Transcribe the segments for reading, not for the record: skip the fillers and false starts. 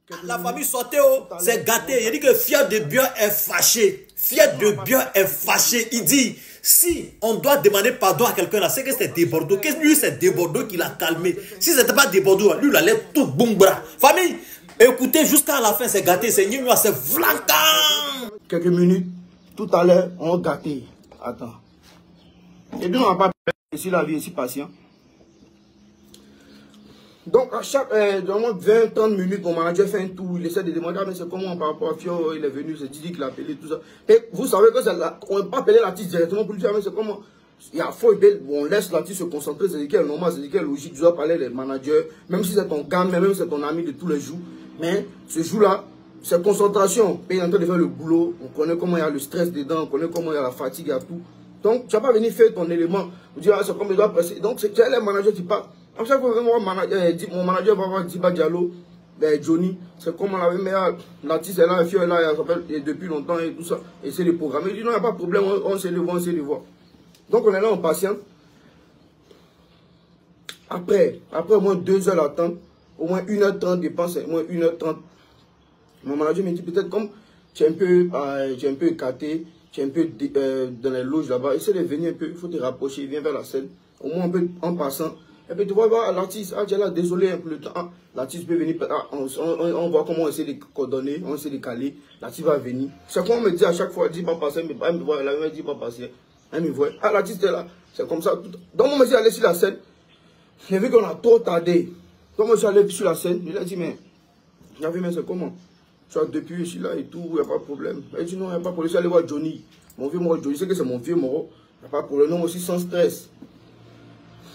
La famille Soteo, c'est gâté. Il dit que Fiat de Bion est fâché. Fiat de Bion est fâché. Il dit, si on doit demander pardon à quelqu'un là, c'est que c'est des Bordeaux. Qu'est-ce que lui, c'est des Bordeaux qui l'a calmé. Si ce n'était pas des Bordeaux, lui, il allait tout bon bras. Famille, écoutez jusqu'à la fin, c'est gâté. C'est Nîmes, c'est flanquant. Quelques minutes, tout à l'heure, on gâté. Attends. Et puis, on n'a pas ici la vie, ici patient. Donc, à chaque 20-30 minutes, mon manager fait un tour, il essaie de demander, mais c'est comment par rapport à Fio, il est venu, c'est Didi qui l'a appelé, tout ça. Et vous savez que on ne peut pas appeler l'artiste directement pour lui dire, mais c'est comment. Il y a faux, on laisse l'artiste se concentrer, c'est qu'il est normal, c'est qu'il est logique, tu dois parler des managers, même si c'est ton gamin, même si c'est ton ami de tous les jours. Mais ce jour-là, c'est concentration. Et il est en train de faire le boulot, on connaît comment il y a le stress dedans, on connaît comment il y a la fatigue, il y a tout. Donc, tu n'as pas venu faire ton élément, vous dire, ah, c'est comme il doit presser. Donc, c'est les managers qui parlent. Comme ça, mon manager va voir Diba Diallo, Johnny, c'est comme on avait mis l'artiste est là, la fille est là, elle s'appelle depuis longtemps et tout ça, et c'est le programme. Il dit non, il n'y a pas de problème, on sait le voir, on sait le voir. Donc on est là, on patiente. Après au moins 2 heures d'attente, au moins 1h30 dépense, au moins 1h30. Mon manager me dit peut-être comme tu es un peu écarté, tu es un peu dans les loges là-bas, essaie de venir un peu, il faut te rapprocher, viens vers la scène, au moins un peu en passant. Et puis tu vas voir l'artiste, ah, tu es là, désolé un peu le temps, l'artiste peut venir, on voit comment on essaie de coordonner, on essaie de caler, l'artiste va venir. C'est comme on me dit à chaque fois, dis pas passer, mais elle me voit, elle me dit pas passer, elle me voit, ah l'artiste est là, c'est comme ça. Donc on me dit aller sur la scène, j'ai vu qu'on a trop tardé. Donc moi je suis allé sur la scène, il a dit mais, j'ai vu mais c'est comment? Tu vois, depuis je suis là et tout, il n'y a pas de problème. Il dit non, il n'y a pas de problème, je suis allé voir Johnny, mon vieux moro Johnny, c'est que c'est mon vieux moro, il n'y a pas de problème, non aussi sans stress.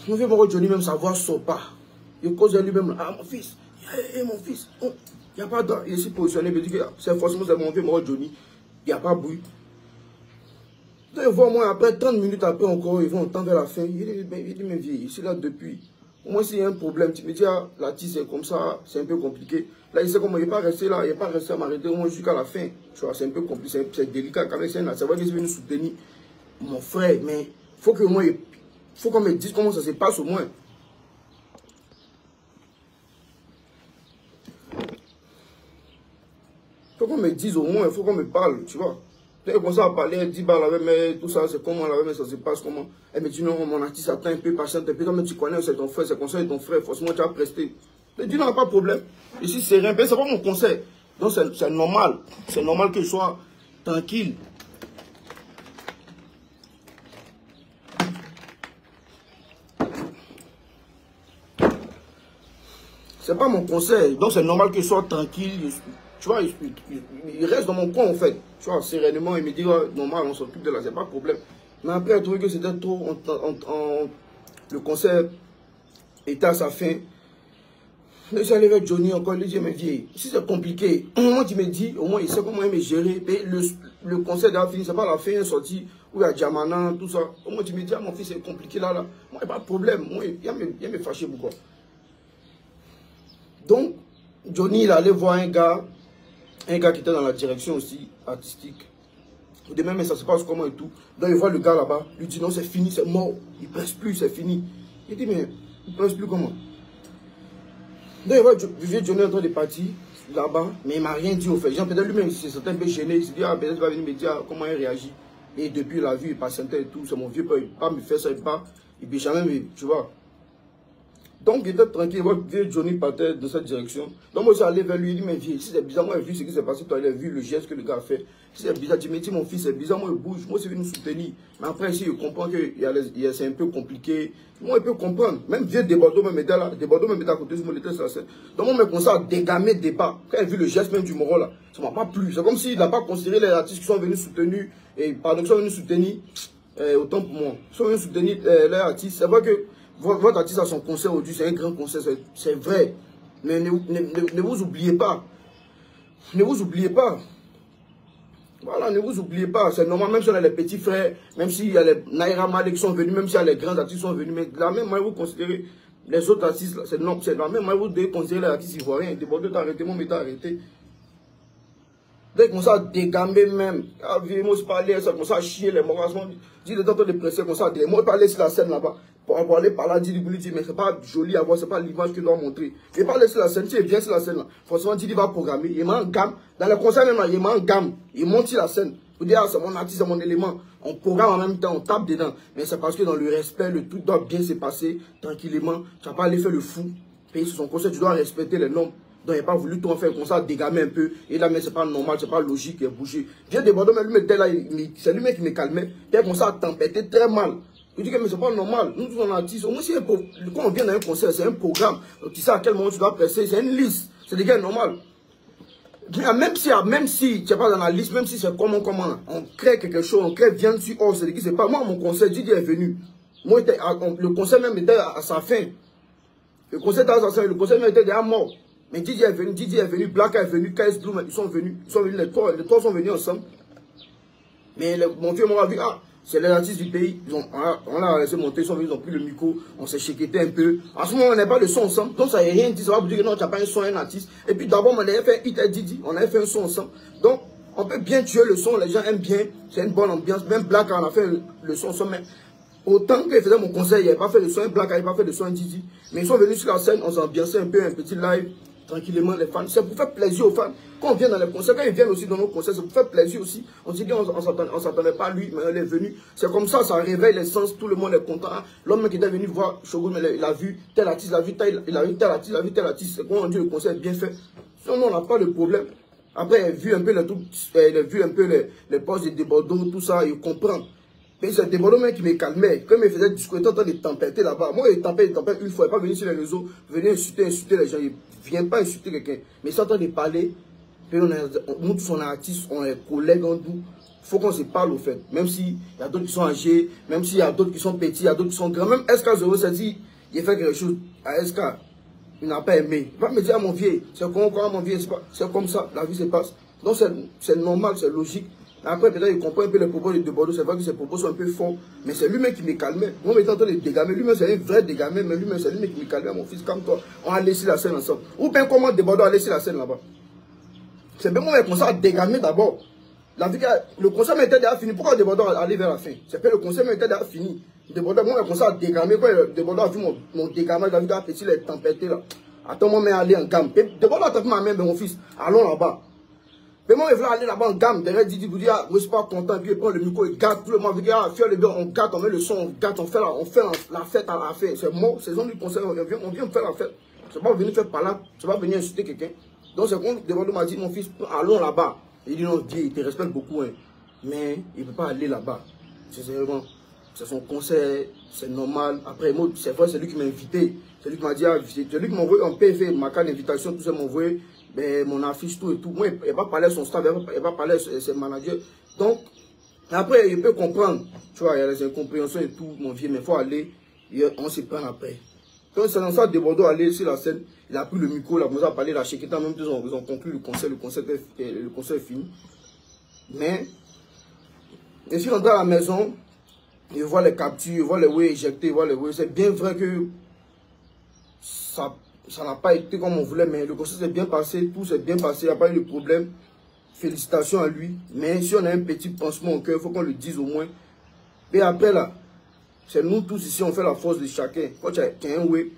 Mon vieux moro Johnny, même sa voix sort pas. Il cause à lui-même, ah mon fils, mon fils, il n'y a pas de... Il est ici positionné, il dit que c'est forcément mon vieux moro Johnny, il n'y a pas de bruit. Donc il voit moi, après 30 minutes après encore, ils vont entendre vers la fin, il dit mais vieux, ici là depuis, au moins s'il y a un problème, tu me dis, ah, l'artiste c'est comme ça, c'est un peu compliqué. Là il sait comment, il n'est pas resté là, il n'est pas resté à m'arrêter au moins jusqu'à la fin. Tu vois, c'est un peu compliqué, c'est délicat quand même, c'est vrai qu'il est venu soutenir mon frère, mais il faut que moi, faut qu'on me dise comment ça se passe au moins. Faut qu'on me dise au moins, il faut qu'on me parle, tu vois. Dès qu'on commence à parler, elle dit, bah, mais tout ça, c'est comment, mais ça se passe comment. Elle me dit, non, mon artiste attend un peu, patiente un peu, comme tu connais, c'est ton frère, c'est conseil de ton frère, forcément, tu as presté. Elle dit, non, pas de problème. Ici, c'est rien, c'est pas mon conseil. Donc, c'est normal. C'est normal que je sois tranquille. C'est pas mon conseil, donc c'est normal que je sois tranquille. Tu vois, il reste dans mon coin en fait. Tu vois, sereinement, il me dit, oh, normal, on s'occupe de là, c'est pas de problème. Mais après, il a trouvé que c'était trop, le concert était à sa fin. Je suis allé vers Johnny encore, il lui dit, mais vieux, si c'est compliqué, au moment il me dit, au moins il sait comment il me gérer. Le concert a fini, c'est pas la fin, il est sorti, où il y a Diamana, tout ça. Au moins il me dit, ah mon fils, c'est compliqué là. Moi, il n'y a pas de problème, moi, il me fâché beaucoup. Donc, Johnny, il allait voir un gars qui était dans la direction aussi artistique. De même, mais ça se passe comment et tout. Donc, il voit le gars là-bas, lui dit non, c'est fini, c'est mort. Il ne presse plus, c'est fini. Il dit, mais il ne presse plus comment? Donc, il voit vieux Johnny en train de partir là-bas, mais il ne m'a rien dit au fait. Peut-être lui-même, il s'est un peu gêné. Il s'est dit, ah, peut-être il va venir me dire comment il réagit. Et depuis, il a vu, il patientait et tout. C'est mon vieux père, il ne peut pas me faire ça, il ne peut jamais, tu vois. Donc il était tranquille, votre vieux Johnny partait dans cette direction. Donc moi je suis allé vers lui, il dit mais vieux, si c'est bizarre, moi j'ai vu ce qui s'est passé, toi il a vu le geste que le gars a fait. Si c'est bizarre, tu me dis mon fils c'est bizarre, moi il bouge, moi c'est venu nous soutenir. Mais après si il comprend que c'est un peu compliqué, moi il peut comprendre. Même vieux Desbordeaux même était là, Desbordeaux même était à côté, moi il était sur la scène. Donc moi me commençait à dégamer le débat. Quand il a vu le geste même du Moro là, ça m'a pas plu. C'est comme s'il n'a pas considéré les artistes qui sont venus soutenir, et pardon, qui sont venus soutenir, autant pour moi, qui sont venus soutenir les artistes. C'est vrai que votre artiste a son concert aujourd'hui, c'est un grand concert, c'est vrai. Mais ne vous oubliez pas. Ne vous oubliez pas. Voilà, ne vous oubliez pas. C'est normal, même si on a les petits frères, même s'il y a les Naira Malek qui sont venus, même s'il y a les grands artistes qui sont venus, mais de la même manière, vous considérez les autres artistes, c'est de la même manière, vous devez considérer les artistes ivoiriens. Desbordeaux t'a arrêté, moi, mais t'a arrêté. Dès qu'il commence à dégamer même, à venir se parler, ça commence à chier les morts. Dit le temps de presser, comme ça, moi, parler sur la scène là-bas. Pour aller par là, dit mais c'est pas joli à voir, c'est pas l'image qu'il doit montrer. Il pas laisser la scène, tu es bien sur la scène là. Forcément, Didi va programmer, il met en gamme. Dans le concert même là, il met en gamme. Il monte sur la scène. Pour dire, ah, c'est mon artiste, c'est mon élément. On programme en même temps, on tape dedans. Mais c'est parce que dans le respect, le tout doit bien se passer tranquillement. Tu n'as pas aller faire le fou. Payer sur son concert, tu dois respecter les normes. Donc, il n'a pas voulu tout en faire comme ça, dégamer un peu. Et là, mais c'est pas normal, c'est pas logique, il a bougé. Viens débordé, mais lui, là, c'est lui qui me calmait. Il a commencé à tempêter très mal. Je dis que mais c'est pas normal. Nous, tous, on artistes. Au moins, quand on vient dans un concert, c'est un programme. Donc, tu sais à quel moment tu dois presser. C'est une liste. C'est des gars normaux. Même si tu n'es pas dans la liste, même si c'est comment, on crée quelque chose, on crée viande sur or, c'est c'est pas moi, mon concert, Didi est venu. Moi, le concert même était à sa fin. Le concert était à sa fin, le concert même était déjà mort. Mais Didi est venu, Black est venu, KS Blue, ils sont venus, les trois sont venus ensemble. Mais mon Dieu m'a vu, ah, c'est les artistes du pays, on l'a laissé monter, ils sont venus, ils ont pris le micro, on s'est chéqueté un peu. En ce moment, on n'a pas de son ensemble, donc ça n'a rien dit, ça va vous dire que non, tu n'as pas un son, un artiste. Et puis d'abord, on avait fait Hit et Didi, on avait fait un son ensemble. Donc, on peut bien tuer le son, les gens aiment bien, c'est une bonne ambiance. Même Black, on a fait le son ensemble, mais autant qu'il faisait mon concert, il n'avait pas fait le son, un Black, il n'avait pas fait le son, un Didi. Mais ils sont venus sur la scène, on s'est ambiancé un peu, un petit live, tranquillement, les fans. C'est pour faire plaisir aux fans. Quand on vient dans les concerts, quand ils viennent aussi dans nos concerts, c'est pour faire plaisir aussi. On se dit qu'on ne s'attendait pas à lui, mais il est venu. C'est comme ça réveille les sens, tout le monde est content. L'homme qui était venu voir Shogun, il a vu tel artiste, il a vu tel artiste. C'est quand on dit le concert est bien fait. Sinon, on n'a pas de problème. Après, il a vu un peu les postes de Débordon, tout ça, il comprend. Mais c'est Débordon même qui me calmait. Comme il faisait discours, il était en train de tempêter là-bas. Moi, il tempête une fois, il n'est pas venu sur les réseaux, venir insulter les gens. Il ne vient pas insulter quelqu'un. Mais il est en train de parler. Nous, tous, on est artistes, on est collègues en nous. Il faut qu'on se parle au fait. Même s'il y a d'autres qui sont âgés, même s'il y a d'autres qui sont petits, il y a d'autres qui sont grands. Même SK0 s'est dit, il a fait quelque chose à SK. Il n'a pas aimé. Il va me dire à mon vieux, c'est quoi mon vieux, c'est comme ça, la vie se passe. Donc c'est normal, c'est logique. Après, peut-être il comprend un peu les propos de Bordeaux. C'est vrai que ses propos sont un peu forts. Mais c'est lui-même qui me calmait. Moi, je suis en train de dégamer. Lui-même, c'est un vrai dégamer. Mais lui-même, c'est lui-même qui me calmait. Mon fils, comme toi, on a laissé la scène ensemble. Ou bien comment Bordeaux a laissé la scène là-bas. C'est bien moi qui commence à dégamer d'abord. Le concert était déjà fini. Pourquoi Bordeaux allait vers la fin? C'est que le concert était déjà fini. Bordeaux, moi, j'ai commencé à dégamer. Quand Bordeaux a vu mon dégamage, il a vu un petit les tempêtés là. Attends, moi, je vais aller en gamme. Bordeaux a tapé ma main, mon fils. Allons là-bas. Mais moi, je voulais aller là-bas en gamme, derrière Didi, vous dire, ah, je ne suis pas content, puis il prend le micro, il gâte, tout le monde, dit, ah, fier les gars, on gâte, on met le son, on gâte, on fait la fête à la fête. C'est mort, c'est zone du concert, on vient me faire la fête. Je ne vais pas venir faire par là, je ne vais pas venir insulter quelqu'un. Donc, c'est quand Débordon m'a dit, mon fils, allons là-bas. Il dit, non, Dieu, il te respecte beaucoup, hein. Mais il ne peut pas aller là-bas. C'est son concert, c'est normal. Après, moi, c'est vrai, c'est lui qui m'a invité. C'est lui qui m'a dit, ah, c'est lui qui m'a envoyé en PV, ma carte d'invitation, tout ça m'a envoyé. Ben, mon affiche, tout et tout. Moi, il ne va pas parler à son staff, il ne va pas parler à ses managers. Donc, après, il peut comprendre. Tu vois, il y a les incompréhensions et tout, mon vieux, mais il faut aller, on se prend après. Donc, c'est dans ça que Bordeaux aller sur la scène, il a pris le micro, il a commencé à parler, la Chequeta, même ils ont conclu le concert est fini. Mais, je suis rentré à la maison, je vois les captures, je vois les way éjectés, je vois les way. C'est bien vrai que ça n'a pas été comme on voulait, mais le concert s'est bien passé, tout s'est bien passé, il n'y a pas eu de problème. Félicitations à lui. Mais si on a un petit pansement au cœur, il faut qu'on le dise au moins. Et après là, c'est nous tous ici, on fait la force de chacun. Quand tu as un way,